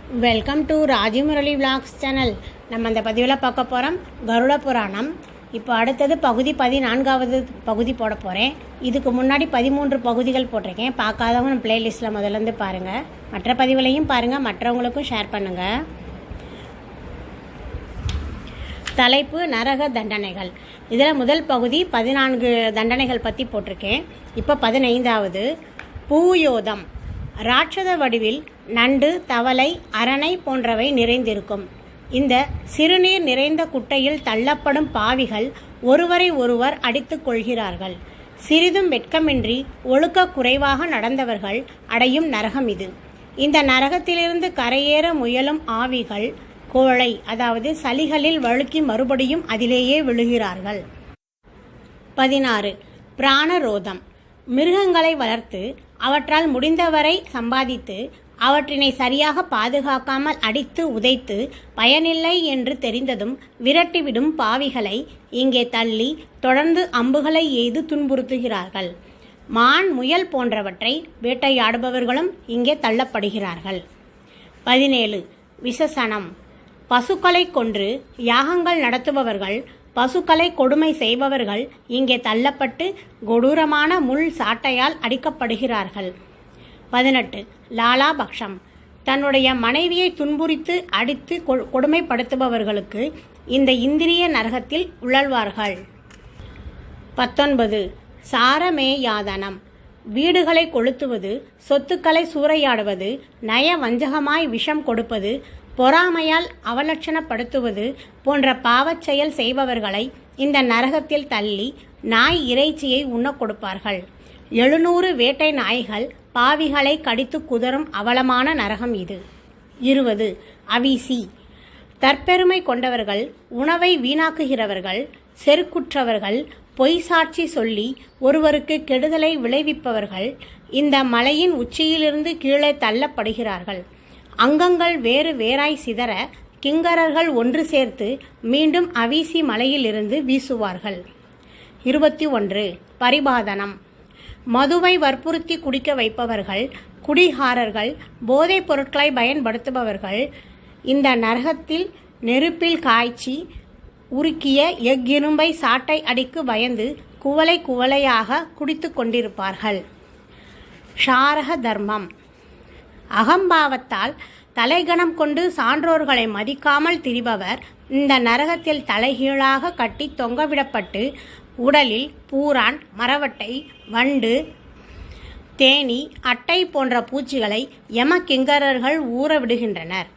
Welcome to Rajamurali vlogs channel. நம்ம அந்த பதிவில் பார்க்க போகிறோம் கருட புராணம். இப்போ அடுத்தது பகுதி 14வது பகுதி போட போகிறேன். இதுக்கு முன்னாடி 13 பகுதிகள் போட்டிருக்கேன். பார்க்காதவங்க நம்ம பிளேலிஸ்ட்டில் முதல்லேருந்து பாருங்கள். மற்ற பதிவுலையும் பாருங்கள், மற்றவங்களுக்கும் ஷேர் பண்ணுங்கள். தலைப்பு நரக தண்டனைகள். இதில் முதல் பகுதி 14 தண்டனைகள் பற்றி போட்டிருக்கேன். இப்போ 15வது பூயோதம். ராட்சத வடிவில் நண்டு, தவளை, அரணை போன்றவை நிறைந்திருக்கும். இந்த சிறுநீர் நிறைந்த குட்டையில் தள்ளப்படும் பாவிகள் ஒருவரை ஒருவர் அடித்துக் கொள்கிறார்கள். சிறிதும் வெட்கமின்றி ஒழுக்க குறைவாக நடந்தவர்கள் அடையும் நரகம் இது. இந்த நரகத்திலிருந்து கரையேற முயலும் ஆவிகள் கோழை, அதாவது சளிகளில் வழுக்கி மறுபடியும் அதிலேயே விழுகிறார்கள். 16. பிராணரோதம். மிருகங்களை வளர்த்து அவற்றால் முடிந்தவரை சம்பாதித்து அவற்றினை சரியாக பாதுகாக்காமல் அடித்து உதைத்து பயனில்லை என்று தெரிந்ததும் விரட்டிவிடும் பாவிகளை இங்கே தள்ளி தொடர்ந்து அம்புகளை எய்து துன்புறுத்துகிறார்கள். மான், முயல் போன்றவற்றை வேட்டையாடுபவர்களும் இங்கே தள்ளப்படுகிறார்கள். 17. விசசனம். பசுக்களை கொன்று யாகங்கள் நடத்துபவர்கள், பசுக்களை கொடுமை செய்பவர்கள் இங்கே தள்ளப்பட்டு கொடூரமான முள் சாட்டையால் அடிக்கப்படுகிறார்கள். 18. லாலாபக்ஷம். தன்னுடைய மனைவியை துன்புறுத்தி அடித்து கொடுமைப்படுத்துபவர்களுக்கு இந்த இந்திரிய நரகத்தில் உழல்வார்கள். 19. சாரமேயாதனம். வீடுகளை கொளுத்துவது, சொத்துக்களை சூறையாடுவது, நய வஞ்சகமாய் விஷம் கொடுப்பது, பொறாமையால் அவலட்சணப்படுத்துவது போன்ற பாவச் செயல் செய்பவர்களை இந்த நரகத்தில் தள்ளி நாய் இறைச்சியை உண்ணக் கொடுப்பார்கள். 700 வேட்டை நாய்கள் பாவிகளை கடித்து குதறும் அவலமான நரகம் இது. 20. அவீசி. தற்பெருமை கொண்டவர்கள், உணவை வீணாக்குகிறவர்கள், செருக்குற்றவர்கள், பொய் சாட்சி சொல்லி ஒருவருக்கு கெடுதலை விளைவிப்பவர்கள் இந்த மலையின் உச்சியிலிருந்து கீழே தள்ளப்படுகிறார்கள். அங்கங்கள் வேறு வேறாய் சிதற கிங்கரர்கள் ஒன்று சேர்த்து மீண்டும் அவீசி மலையிலிருந்து வீசுவார்கள். 21. பரிபாதனம். மதுவை வற்புறுத்தி குடிக்க வைப்பவர்கள், குடிகாரர்கள், போதைப் பொருட்களை பயன்படுத்துபவர்கள் இந்த நரகத்தில் நெருப்பில் காய்ச்சி உருக்கிய எஃகிரும்பை சாட்டை அடிக்கு பயந்து குவளை குவளையாக குடித்து கொண்டிருப்பார்கள். ஷாரக தர்மம். அகம்பாவத்தால் தலைகணம் கொண்டு சான்றோர்களை மதிக்காமல் திரிபவர் இந்த நரகத்தில் தலைகீழாக கட்டி தொங்கவிடப்பட்டு உடலில் பூரான், மரவட்டை, வண்டு, தேனி, அட்டை போன்ற பூச்சிகளை யம கிங்கரர்கள் ஊற விடுகின்றனர்.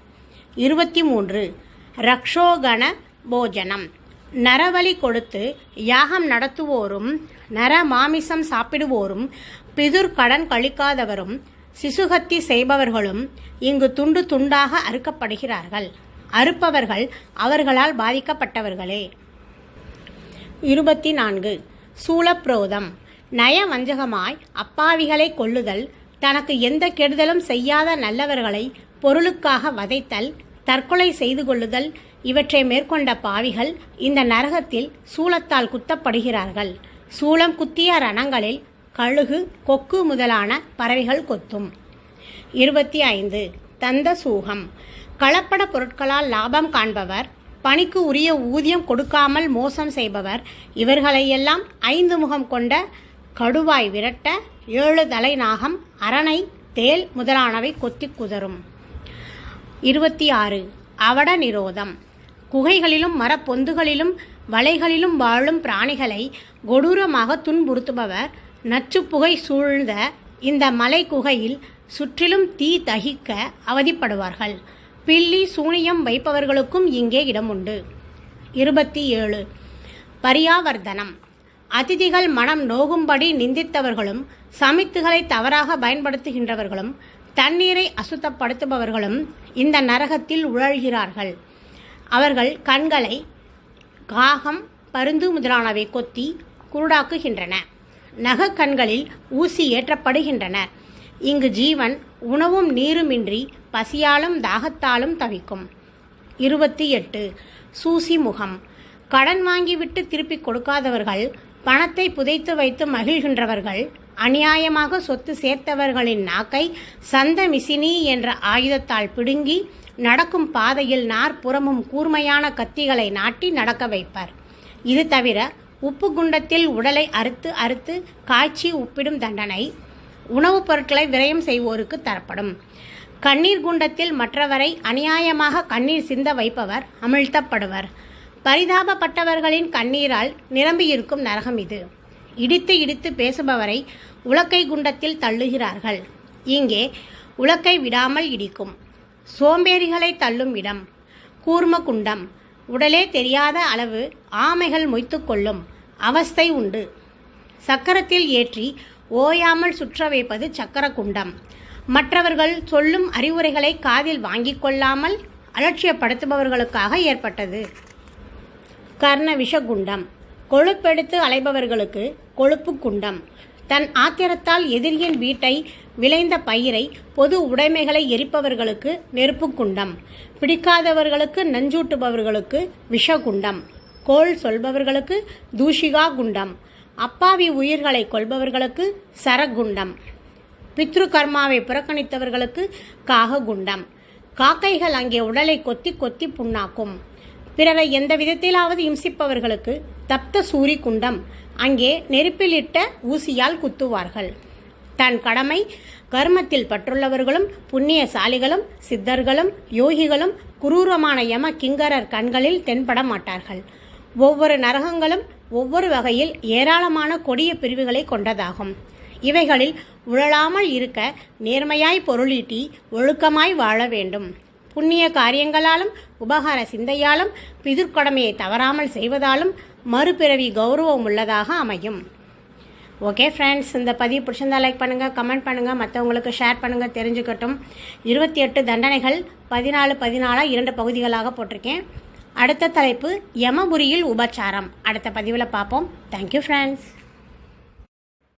23. ரக்ஷோகண போஜனம். நரவலி கொடுத்து யாகம் நடத்துவோரும், நர மாமிசம் சாப்பிடுவோரும், பிதுர் கடன் கழிக்காதவரும், சிசுகத்தி செய்பவர்களும் இங்கு துண்டு துண்டாக அறுக்கப்படுகிறார்கள். அறுப்பவர்கள் அவர்களால் பாதிக்கப்பட்டவர்களே. 24. சூலப்ரோதம். நய வஞ்சகமாய் அப்பாவிகளை கொல்லுதல், தனக்கு எந்த கெடுதலும் செய்யாத நல்லவர்களை பொருளுக்காக வதைத்தல், தற்கொலை செய்து கொள்ளுதல் இவற்றை மேற்கொண்ட பாவிகள் இந்த நரகத்தில் சூலத்தால் குத்தப்படுகிறார்கள். சூலம் குத்திய ரணங்களில் கழுகு, கொக்கு முதலான பறவைகள் கொத்தும். 25. தந்த சூகம். கலப்பட பொருட்களால் லாபம் காண்பவர், பணிக்கு உரிய ஊதியம் கொடுக்காமல் மோசம் செய்பவர் இவர்களையெல்லாம் 5 முகம் கொண்ட கடுவாய் விரட்ட 7 தலை நாகம், அரணை, தேல் முதலானவை கொத்தி குதறும். 26. அவட நிரோதம். குகைகளிலும் மரப்பொந்துகளிலும் வலைகளிலும் வாழும் பிராணிகளை கொடூரமாக துன்புறுத்துபவர் நச்சுப்புகை சூழ்ந்த இந்த மலை குகையில் சுற்றிலும் தீ தகிக்க அவதிப்படுவார்கள். பில்லி சூனியம் வைப்பவர்களுக்கும் இங்கே இடமுண்டு. 27. பரியாவர்த்தனம். அதிதிகள் மனம் நோகும்படி நிந்தித்தவர்களும், சமித்துகளை தவறாக பயன்படுத்துகின்றவர்களும், தண்ணீரை அசுத்தப்படுத்துபவர்களும் இந்த நரகத்தில் உழல்கிறார்கள். அவர்கள் கண்களை காகம், பருந்து முதலானவை கொத்தி குருடாக்குகின்றன. நகக்கண்களில் ஊசி ஏற்றப்படுகின்றன. இங்கு ஜீவன் உணவும் நீருமின்றி பசியாலும் தாகத்தாலும் தவிக்கும். 28. சூசி முகம். கடன் வாங்கிவிட்டு திருப்பிக் கொடுக்காதவர்கள், பணத்தை புதைத்து வைத்து மகிழ்கின்றவர்கள், அநியாயமாக சொத்து சேர்த்தவர்களின் நாக்கை சந்தமிசினி என்ற ஆயுதத்தால் பிடுங்கி நடக்கும் பாதையில் நாற்புறமும் கூர்மையான கத்திகளை நாட்டி நடக்க வைப்பார். இது தவிர உப்பு குண்டத்தில் உடலை அறுத்து அறுத்து காய்ச்சி உப்பிடும் தண்டனை உணவுப் பொருட்களை விரயம் செய்வோருக்கு தரப்படும். கண்ணீர் குண்டத்தில் மற்றவரை அநியாயமாக கண்ணீர் சிந்த வைப்பவர் அமிழ்த்தப்படுவர். பரிதாபப்பட்டவர்களின் கண்ணீரால் நிரம்பியிருக்கும் நரகம் இது. இடித்து இடித்து பேசுபவரை உலக்கை குண்டத்தில் தள்ளுகிறார்கள். இங்கே உலக்கை விடாமல் இடிக்கும். சோம்பேறிகளை தள்ளும் இடம் கூர்ம குண்டம். உடலே தெரியாத அளவு ஆமைகள் மொய்த்து கொள்ளும் அவஸ்தை உண்டு. சக்கரத்தில் ஏற்றி ஓயாமல் சுற்ற வைப்பது சக்கர குண்டம். மற்றவர்கள் சொல்லும் அறிவுரைகளை காதில் வாங்கிக் கொள்ளாமல் அலட்சியப்படுத்துபவர்களுக்காக ஏற்பட்டது. கர்ண விஷகுண்டம். கொழுப்பெடுத்து அலைபவர்களுக்கு கொழுப்பு குண்டம். தன் ஆத்திரத்தால் எதிரியின் வீட்டை, விளைந்த பயிரை, பொது உடைமைகளை எரிப்பவர்களுக்கு நெருப்பு குண்டம். பிடிக்காதவர்களுக்கு நஞ்சூட்டுபவர்களுக்கு விஷகுண்டம். கோள் சொல்பவர்களுக்கு தூஷிகா குண்டம். அப்பாவி உயிர்களை கொள்பவர்களுக்கு சரகுண்டம். பித்ரு கர்மாவை புறக்கணித்தவர்களுக்கு காககுண்டம். காக்கைகள் அங்கே உடலை கொத்தி கொத்தி புண்ணாக்கும். பிறரை எந்த விதத்திலாவது இம்சிப்பவர்களுக்கு தப்த சூரி குண்டம். அங்கே நெருப்பில் இட்ட ஊசியால் குத்துவார்கள். தன் கடமை கர்மத்தில் பற்றுள்ளவர்களும் புண்ணியசாலிகளும் சித்தர்களும் யோகிகளும் குரூரமான யம கிங்கரர் கண்களில் தென்பட மாட்டார்கள். ஒவ்வொரு நரகங்களும் ஒவ்வொரு வகையில் ஏராளமான கொடிய பிரிவுகளை கொண்டதாகும். இவைகளில் உழலாமல் இருக்க நேர்மையாய் பொருளீட்டி ஒழுக்கமாய் வாழ வேண்டும். புண்ணிய காரியங்களாலும் உபகார சிந்தையாலும் பிதுர்க்கடமையை தவறாமல் செய்வதாலும் மறுபிறவி கௌரவம் உள்ளதாக அமையும். ஓகே ஃப்ரெண்ட்ஸ், இந்த பதிவு பிடிச்சிருந்தா லைக் பண்ணுங்கள், கமெண்ட் பண்ணுங்கள், மற்றவங்களுக்கு ஷேர் பண்ணுங்கள், தெரிஞ்சுக்கட்டும். 28 தண்டனைகள் 14 2 பகுதிகளாக போட்டிருக்கேன். அடுத்த தலைப்பு யமபுரியில் உபச்சாரம். அடுத்த பதிவில் பார்ப்போம். Thank you friends.